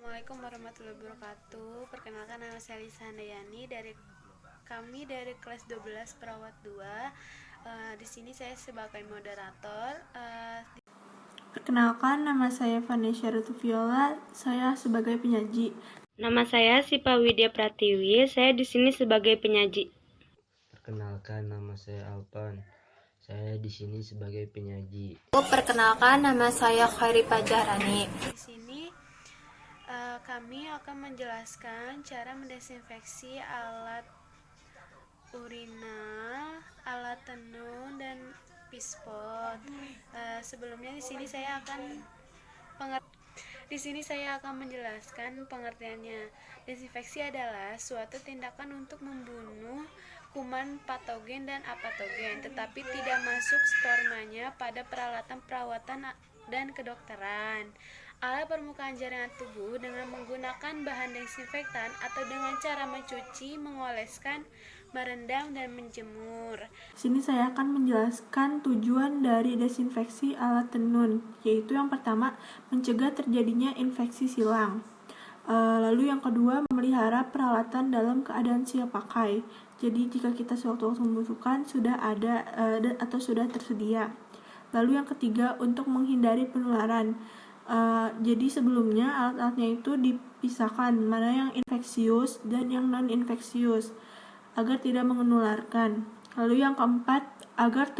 Assalamualaikum warahmatullahi wabarakatuh. Perkenalkan, nama saya Lisa Handayani dari kelas 12 Perawat 2. Di sini saya sebagai moderator. Perkenalkan, nama saya Vanessa Rutuviola, saya sebagai penyaji. Nama saya Sipa Widya Pratiwi, saya di sini sebagai penyaji. Perkenalkan, nama saya Alpan, saya di sini sebagai penyaji. Perkenalkan, nama saya Khairi Pajahrani. Di sini kami akan menjelaskan cara mendesinfeksi alat urinal, alat tenun, dan pispot. Sebelumnya di sini saya akan menjelaskan pengertiannya. Desinfeksi adalah suatu tindakan untuk membunuh kuman patogen dan apatogen, tetapi tidak masuk spermanya pada peralatan perawatan dan kedokteran. Alat permukaan jaringan tubuh dengan menggunakan bahan desinfektan atau dengan cara mencuci, mengoleskan, merendam, dan menjemur. Di sini saya akan menjelaskan tujuan dari desinfeksi alat tenun, yaitu yang pertama, mencegah terjadinya infeksi silang. Lalu yang kedua, memelihara peralatan dalam keadaan siap pakai. Jadi jika kita sewaktu-waktu membutuhkan sudah ada atau sudah tersedia. Lalu yang ketiga, untuk menghindari penularan. Jadi sebelumnya alat-alatnya itu dipisahkan mana yang infeksius dan yang non-infeksius agar tidak menularkan. Lalu yang keempat, agar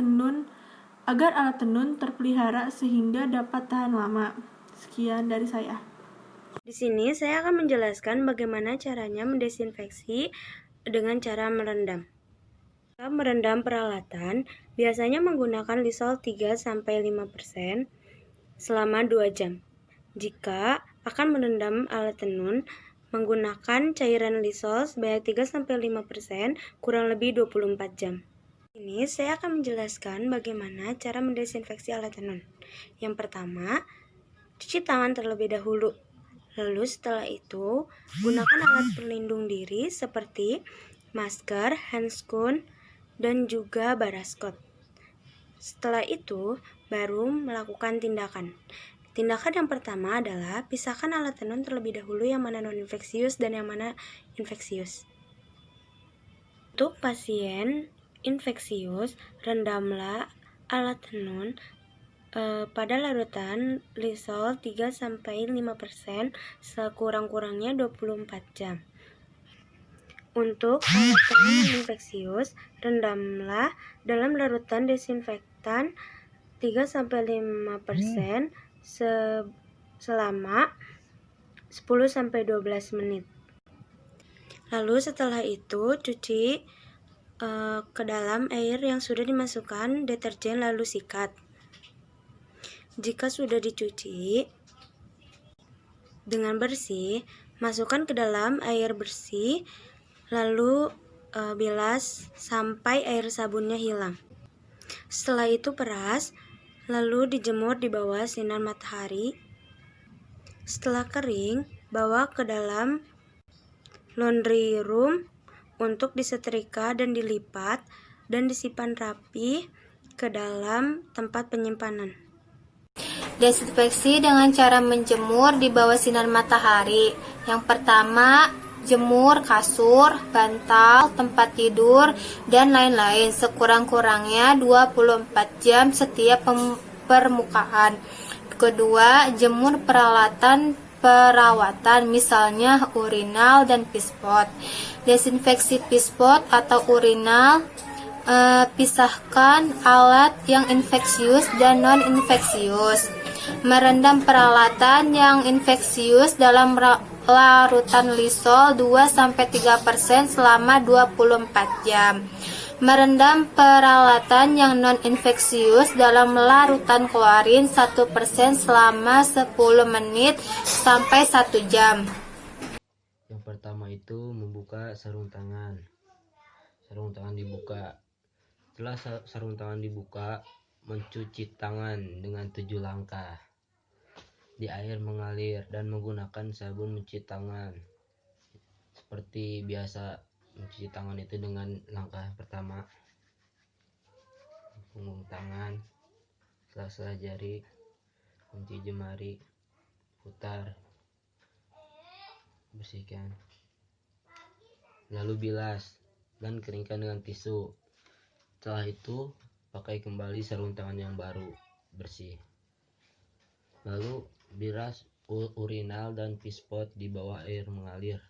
alat tenun terpelihara sehingga dapat tahan lama. Sekian dari saya. Di sini saya akan menjelaskan bagaimana caranya mendesinfeksi dengan cara merendam. Merendam peralatan biasanya menggunakan Lysol 3-5% selama 2 jam. Jika akan merendam alat tenun, menggunakan cairan Lysol sebanyak 3-5% kurang lebih 24 jam. Ini saya akan menjelaskan bagaimana cara mendesinfeksi alat tenun. Yang pertama, cuci tangan terlebih dahulu. Lalu setelah itu, gunakan alat pelindung diri seperti masker, handscoon, dan juga baraskot. Setelah itu, baru melakukan tindakan. Tindakan yang pertama adalah pisahkan alat tenun terlebih dahulu yang mana non-infeksius dan yang mana infeksius. Untuk pasien infeksius, rendamlah alat tenun pada larutan Lysol 3-5% sekurang-kurangnya 24 jam. Untuk alat tenun infeksius, rendamlah dalam larutan desinfektan 3-5% selama 10-12 menit. Lalu setelah itu cuci ke dalam air yang sudah dimasukkan deterjen lalu sikat. Jika sudah dicuci dengan bersih, masukkan ke dalam air bersih lalu bilas sampai air sabunnya hilang. Setelah itu peras, lalu dijemur di bawah sinar matahari. Setelah kering, bawa ke dalam laundry room untuk disetrika dan dilipat dan disimpan rapi ke dalam tempat penyimpanan. Desinfeksi dengan cara menjemur di bawah sinar matahari. Yang pertama, jemur kasur, bantal, tempat tidur, dan lain-lain sekurang-kurangnya 24 jam setiap permukaan. Kedua, jemur peralatan perawatan misalnya urinal dan pispot. Desinfeksi pispot atau urinal, pisahkan alat yang infeksius dan non-infeksius. Merendam peralatan yang infeksius dalam larutan Lysol 2-3% selama 24 jam. Merendam peralatan yang non-infeksius dalam larutan klorin 1% selama 10 menit sampai 1 jam. Yang pertama itu membuka sarung tangan. Sarung tangan dibuka. Setelah sarung tangan dibuka, mencuci tangan dengan 7 langkah di air mengalir dan menggunakan sabun mencuci tangan. Seperti biasa mencuci tangan itu dengan langkah pertama, punggung tangan, sela-sela jari, kunci jemari, putar, bersihkan. Lalu bilas dan keringkan dengan tisu. Setelah itu pakai kembali sarung tangan yang baru bersih. Lalu bilas urinal dan pispot di bawah air mengalir.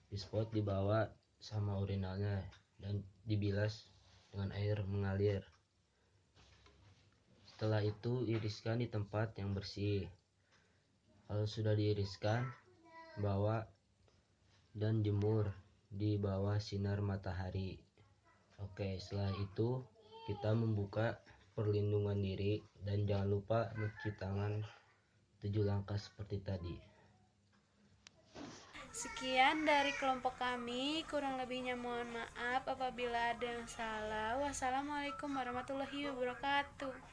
Pispot dibawa sama urinalnya dan dibilas dengan air mengalir. Setelah itu iriskan di tempat yang bersih. Kalau sudah diiriskan, bawa dan jemur di bawah sinar matahari. Oke, setelah itu kita membuka perlindungan diri dan jangan lupa mencuci tangan 7 langkah seperti tadi. Sekian dari kelompok kami, kurang lebihnya mohon maaf apabila ada yang salah. Wassalamualaikum warahmatullahi wabarakatuh.